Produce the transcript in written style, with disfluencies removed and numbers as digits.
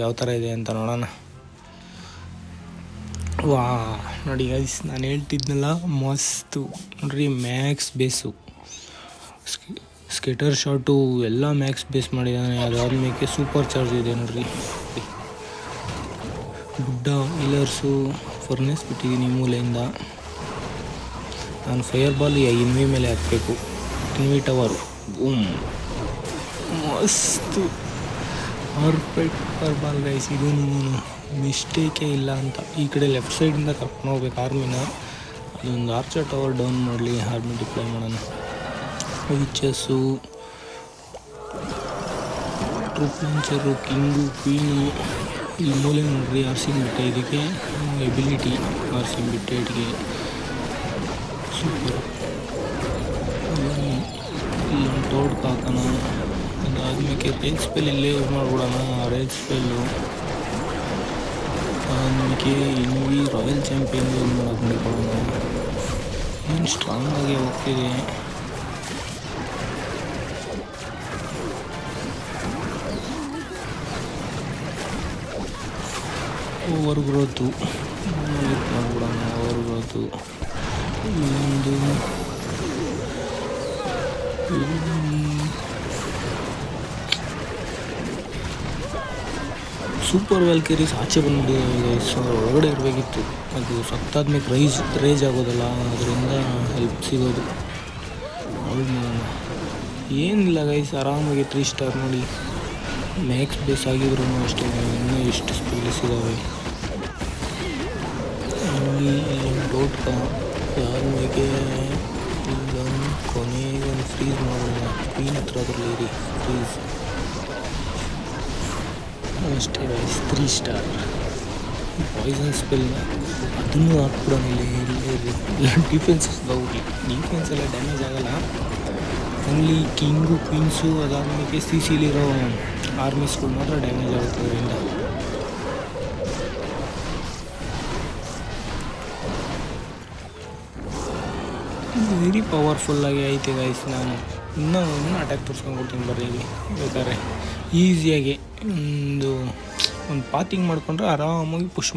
ಯಾವ ಥರ ಇದೆ ಅಂತ ನೋಡೋಣ. ವಾ ನೋಡಿ ಗೈಸ್, ನಾನು ಹೇಳ್ತಿದ್ನಲ್ಲ ಮಸ್ತು ನೋಡ್ರಿ. ಮ್ಯಾಕ್ಸ್ ಬೇಸು, ಸ್ಕೇಟರ್ ಶಾಟು ಎಲ್ಲ ಮ್ಯಾಕ್ಸ್ ಬೇಸ್ ಮಾಡಿದ್ದಾನೆ. ಅದಾದ್ಮೇಲೆ ಸೂಪರ್ ಚಾರ್ಜ್ ಇದೆ ನೋಡ್ರಿ. ಗುಡ್ಡ ಇಲರ್ಸು ಫರ್ನೆಸ್ ಬಿಟ್ಟಿದ್ದೀನಿ ಮೂಲೆಯಿಂದ. ನಾನು ಫೈರ್ ಬಾಲ್ ಇನ್ವಿ ಮೇಲೆ ಹಾಕಬೇಕು. ಇನ್ವಿ ಟವರು ಬೂಮ್, ಮಸ್ತು ಪರ್ಫೆಕ್ಟ್ ಫೈರ್ ಬಾಲ್ ಗೈಸ್. ಇದೂ ಮಿಸ್ಟೇಕೇ ಇಲ್ಲ ಅಂತ. ಈ ಕಡೆ ಲೆಫ್ಟ್ ಸೈಡಿಂದ ಕರ್ಕೊಂಡು ಹೋಗ್ಬೇಕು ಆರ್ಮಿನ. ಅದೊಂದು ಆರ್ಚರ್ ಟವರ್ ಡೌನ್ ಮಾಡಲಿ, ಆರ್ಮಿ ಡಿಪ್ಲೈ ಮಾಡೋಣ. ವಿಚಸ್ಸು, ಟ್ರೂಪ್ ಲಾಂಚರು, ಕಿಂಗು, ಕ್ವೀನು. ಇಲ್ಲಿ ಮೂಲೆ ನೋಡ್ರಿ, ಆರ್ಸಿಂಗ್ ಬಿಟ್ಟೆ ಇದಕ್ಕೆ ಎಬಿಲಿಟಿ. ಆರ್ಸಿಂಗ್ ಬಿಟ್ಟೆ ಇದಕ್ಕೆ ಸೂಪರ್. ಇಲ್ಲೊಂದು ತೋಡ್ ಹಾಕೋಣ. ಅದಾದ್ಮೇಲೆ ರೇಜ್ ಸ್ಪೆಲ್ ಇಲ್ಲೇ ಯೂಸ್ ಮಾಡಿಬಿಡೋಣ. ರೇಜ್ ಸ್ಪೆಲ್ಲು ಆಮೇಲೆ ಇನ್ವಿ ರಾಯಲ್ ಚಾಂಪಿಯನ್ ಯೂಸ್ ಮಾಡೋಕೆ ಮಾಡಿಕೊಳ್ಳೋಣ. ಏನು ಸ್ಟ್ರಾಂಗಾಗಿ ಹೋಗ್ತಿದೆ. ಓವರ್ ಗ್ರೋತು ಮಾಡಿಬಿಡೋಣ. ಓವರ್ ಗ್ರೋತು ಇನ್ನೊಂದು ಸೂಪರ್ ವ್ಯಾಲ್ಕೇರೀಸ್ ಆಚೆ ಬಂದು ಒಳಗಡೆ ಇರಬೇಕಿತ್ತು. ಅದು ಸತ್ತಾದ್ಮೇಲೆ ರೇಜ್ ಆಗೋದಲ್ಲ, ಅದರಿಂದ ಹೆಲ್ಪ್ ಸಿಗೋದು. ಏನಿಲ್ಲ ಗೈಸ್, ಆರಾಮಾಗಿ 3 ಸ್ಟಾರ್ ನೋಡಿ. ಮ್ಯಾಕ್ಸ್ ಬೇಸ್ ಆಗಿದ್ರು ಅಷ್ಟೇ. ಇನ್ನೂ ಎಷ್ಟು ಸ್ಪೇಸ್ ಇದ್ದಾವೆ. ಇಲ್ಲೊಂದು ಡೋಟ್ಕ, ಆದ್ಮೇಲೆ ಇಲ್ಲೊಂದು ಕೊನೆಗೆ ಒಂದು ಫ್ರೀಸ್ ಮಾಡೋಣ. ಕ್ವೀನ್ ಹತ್ರ ಬರಲಿ ಫ್ರೀಸ್ ಅಷ್ಟೇ ಗೈಸ್. 3 ಸ್ಟಾರ್. ಪಾಯ್ಸನ್ ಸ್ಪೆಲ್ನ ಅದನ್ನು ಹಾಕ್ಬಿಡೋಣ. ಇಲ್ಲ ಡಿಫೆನ್ಸ್ ಹೋಗ್ಲಿ. ಡಿಫೆನ್ಸ್ ಎಲ್ಲ ಡ್ಯಾಮೇಜ್ ಆಗೋಲ್ಲ. ಓನ್ಲಿ ಕಿಂಗು, ಕ್ವೀನ್ಸು, ಅದಾದಮೇಲೆ ಸಿಲಿರೋ ಆರ್ಮೀಸ್ಗಳು ಮಾತ್ರ ಡ್ಯಾಮೇಜ್ ಆಗುತ್ತೆ ಅದರಿಂದ. ವೆರಿ ಪವರ್ಫುಲ್ಲಾಗಿ ಐತೆ ಗೈಸ್. ನಾನು ಇನ್ನೂ ಅಟ್ಯಾಕ್ ತೋರಿಸ್ಕೊಂಡ್ಬಿಡ್ತೀನಿ ಬರ್ರಿ. ಇಲ್ಲಿ ಬೇಕಾದ್ರೆ ಈಸಿಯಾಗಿ ಒಂದು ಪಾತಿಂಗ್ ಮಾಡಿಕೊಂಡ್ರೆ ಆರಾಮಾಗಿ ಪುಷ್